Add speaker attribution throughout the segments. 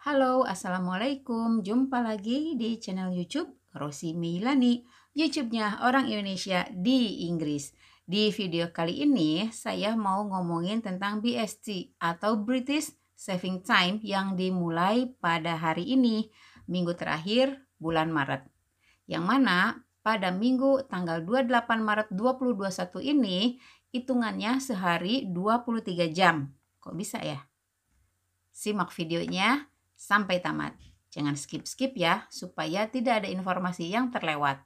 Speaker 1: Halo, Assalamualaikum. Jumpa lagi di channel YouTube Rosi Meilani, YouTube-nya orang Indonesia di Inggris. Di video kali ini, saya mau ngomongin tentang BST atau British Saving Time yang dimulai pada hari ini, minggu terakhir bulan Maret. Yang mana pada minggu tanggal 28 Maret 2021 ini, hitungannya sehari 23 jam. Kok bisa ya? Simak videonya sampai tamat. Jangan skip-skip ya, supaya tidak ada informasi yang terlewat.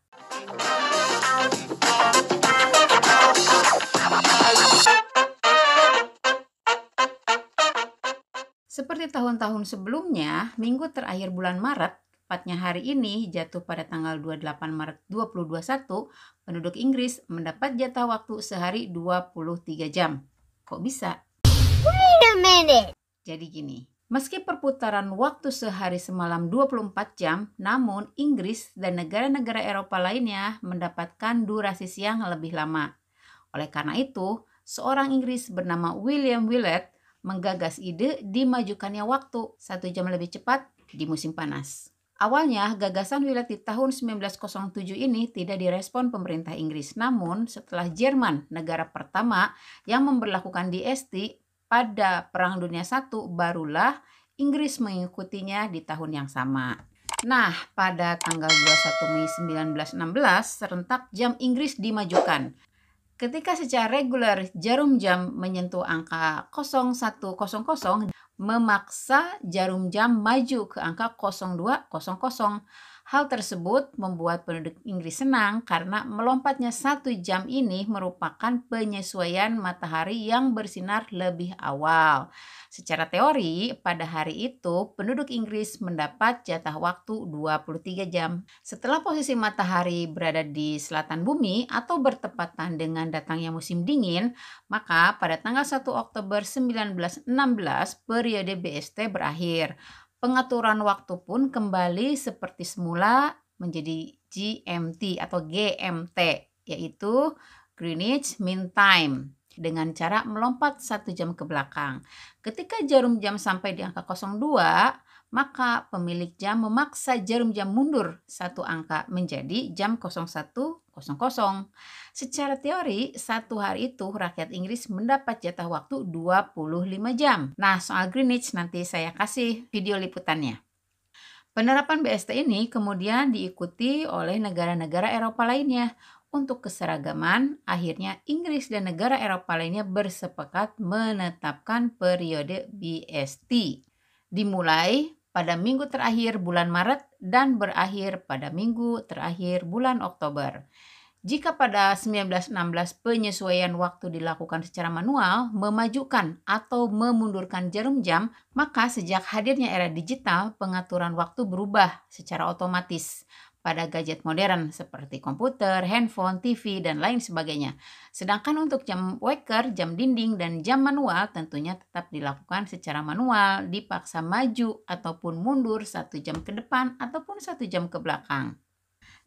Speaker 1: Seperti tahun-tahun sebelumnya, minggu terakhir bulan Maret, tepatnya hari ini jatuh pada tanggal 28 Maret 2021, penduduk Inggris mendapat jatah waktu sehari 23 jam. Kok bisa?
Speaker 2: Wait a minute.
Speaker 1: Jadi gini. Meski perputaran waktu sehari semalam 24 jam, namun Inggris dan negara-negara Eropa lainnya mendapatkan durasi siang lebih lama. Oleh karena itu, seorang Inggris bernama William Willett menggagas ide dimajukannya waktu 1 jam lebih cepat di musim panas. Awalnya, gagasan Willett di tahun 1907 ini tidak direspon pemerintah Inggris. Namun, setelah Jerman, negara pertama yang memberlakukan DST, pada Perang Dunia I, barulah Inggris mengikutinya di tahun yang sama. Nah, pada tanggal 21 Mei 1916, serentak jam Inggris dimajukan. Ketika secara reguler jarum jam menyentuh angka 0100, memaksa jarum jam maju ke angka 0200. Hal tersebut membuat penduduk Inggris senang karena melompatnya 1 jam ini merupakan penyesuaian matahari yang bersinar lebih awal. Secara teori, pada hari itu penduduk Inggris mendapat jatah waktu 23 jam. Setelah posisi matahari berada di selatan bumi atau bertepatan dengan datangnya musim dingin, maka pada tanggal 1 Oktober 1916 periode BST berakhir. Pengaturan waktu pun kembali seperti semula menjadi GMT atau GMT, yaitu Greenwich Mean Time, dengan cara melompat 1 jam ke belakang. Ketika jarum jam sampai di angka 02, maka pemilik jam memaksa jarum jam mundur 1 angka menjadi jam 0100. Secara teori, 1 hari itu rakyat Inggris mendapat jatah waktu 25 jam. Nah, soal Greenwich nanti saya kasih video liputannya. Penerapan BST ini kemudian diikuti oleh negara-negara Eropa lainnya. Untuk keseragaman, akhirnya Inggris dan negara Eropa lainnya bersepakat menetapkan periode BST. Dimulai pada minggu terakhir bulan Maret dan berakhir pada minggu terakhir bulan Oktober. Jika pada 1916 penyesuaian waktu dilakukan secara manual, memajukan atau memundurkan jarum jam, maka sejak hadirnya era digital, pengaturan waktu berubah secara otomatis pada gadget modern seperti komputer, handphone, TV, dan lain sebagainya. Sedangkan untuk jam waker, jam dinding, dan jam manual tentunya tetap dilakukan secara manual, dipaksa maju ataupun mundur 1 jam ke depan ataupun 1 jam ke belakang.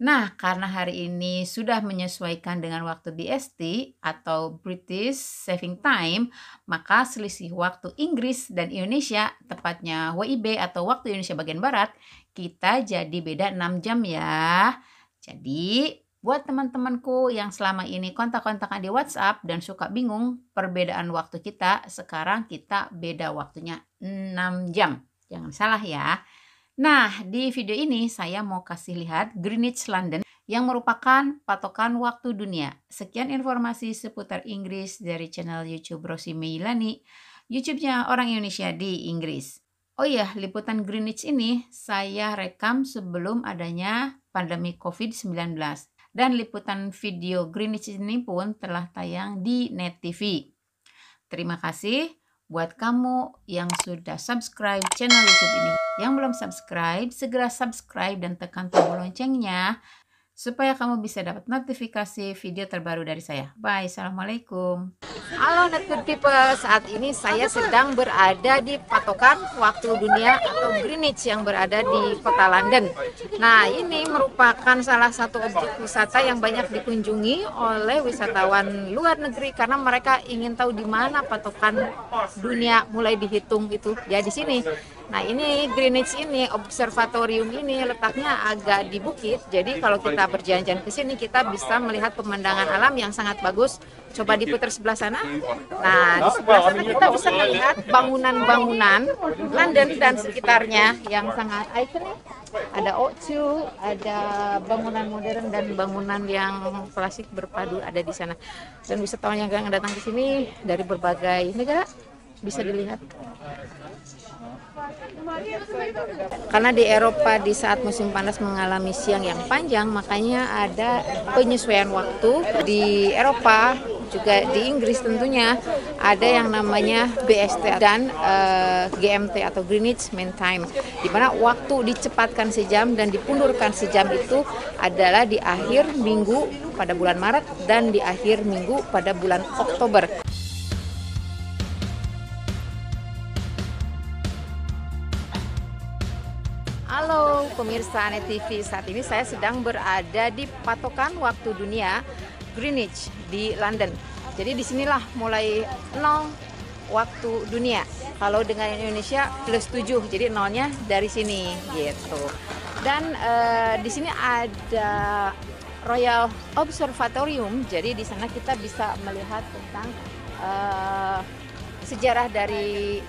Speaker 1: Nah, karena hari ini sudah menyesuaikan dengan waktu BST atau British Saving Time, maka selisih waktu Inggris dan Indonesia, tepatnya WIB atau waktu Indonesia bagian Barat, kita jadi beda 6 jam ya. Jadi, buat teman-temanku yang selama ini kontak-kontakan di WhatsApp dan suka bingung perbedaan waktu kita, sekarang kita beda waktunya 6 jam. Jangan salah ya. Nah, di video ini saya mau kasih lihat Greenwich London yang merupakan patokan waktu dunia. Sekian informasi seputar Inggris dari channel YouTube Rosi Meilani, YouTube-nya orang Indonesia di Inggris. Oh iya, liputan Greenwich ini saya rekam sebelum adanya pandemi COVID-19. Dan liputan video Greenwich ini pun telah tayang di Net TV. Terima kasih buat kamu yang sudah subscribe channel YouTube ini. Yang belum subscribe, segera subscribe dan tekan tombol loncengnya supaya kamu bisa dapat notifikasi video terbaru dari saya. Bye, assalamualaikum. Halo Net Good People, saat ini saya sedang berada di patokan waktu dunia atau Greenwich yang berada di kota London. Nah, ini merupakan salah satu objek wisata yang banyak dikunjungi oleh wisatawan luar negeri karena mereka ingin tahu di mana patokan dunia mulai dihitung gitu. Ya di sini. Nah, ini Greenwich ini, observatorium ini letaknya agak di bukit. Jadi kalau kita berjalan-jalan ke sini, kita bisa melihat pemandangan alam yang sangat bagus. Coba diputar sebelah sana. Nah, di sebelah sana kita bisa melihat bangunan-bangunan London dan sekitarnya yang sangat ikonik. Ada O2, ada bangunan modern dan bangunan yang klasik berpadu ada di sana. Dan wisatawan yang datang ke sini dari berbagai negara bisa dilihat. Karena di Eropa di saat musim panas mengalami siang yang panjang, makanya ada penyesuaian waktu. Di Eropa juga di Inggris tentunya ada yang namanya BST dan GMT atau Greenwich Mean Time, di mana waktu dicepatkan sejam dan dipundurkan sejam itu adalah di akhir minggu pada bulan Maret dan di akhir minggu pada bulan Oktober. Halo pemirsa Anet TV, saat ini saya sedang berada di patokan waktu dunia Greenwich di London. Jadi disinilah mulai 0 waktu dunia. Kalau dengan Indonesia plus 7, jadi nolnya dari sini gitu. Dan di sini ada Royal Observatorium, jadi di sana kita bisa melihat tentang sejarah dari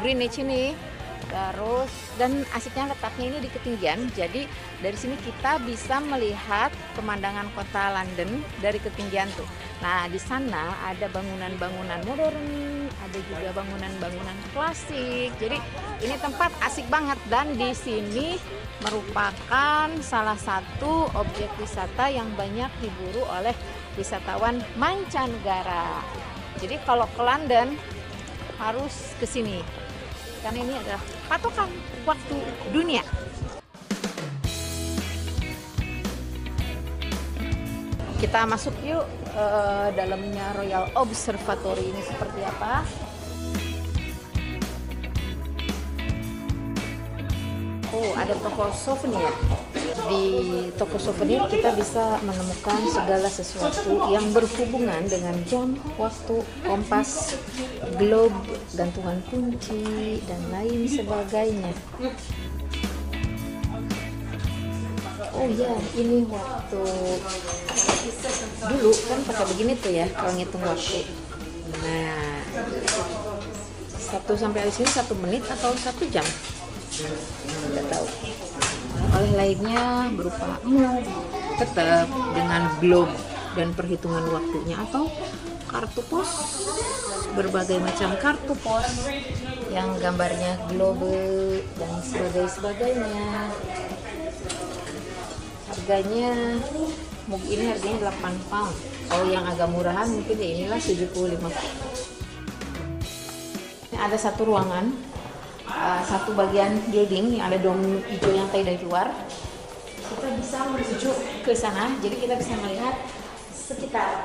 Speaker 1: Greenwich ini. Terus dan asiknya letaknya ini di ketinggian, jadi dari sini kita bisa melihat pemandangan kota London dari ketinggian tuh. Nah di sana ada bangunan-bangunan modern, ada juga bangunan-bangunan klasik. Jadi ini tempat asik banget dan di sini merupakan salah satu objek wisata yang banyak diburu oleh wisatawan mancanegara. Jadi kalau ke London harus ke sini. Karena ini adalah patokan waktu dunia. Kita masuk yuk dalamnya Royal Observatory ini seperti apa. Oh, ada toko souvenir. Di toko souvenir kita bisa menemukan segala sesuatu yang berhubungan dengan jam, waktu, kompas, globe, gantungan kunci, dan lain sebagainya. Oh ya, ini waktu dulu kan pakai begini tuh ya kalau ngitung waktu. Nah, 1 sampai habis ini 1 menit atau 1 jam? Nggak tahu. Oleh lainnya berupa tetap dengan globe dan perhitungan waktunya atau kartu pos, berbagai macam kartu pos yang gambarnya globe dan sebagainya. Harganya mungkin ini harganya 8 pound. Kalau yang agak murahan mungkin ya inilah 75. Ini ada satu ruangan, satu bagian building yang ada dom hijau yang tadi dari luar. Kita bisa menuju ke sana, jadi kita bisa melihat sekitar.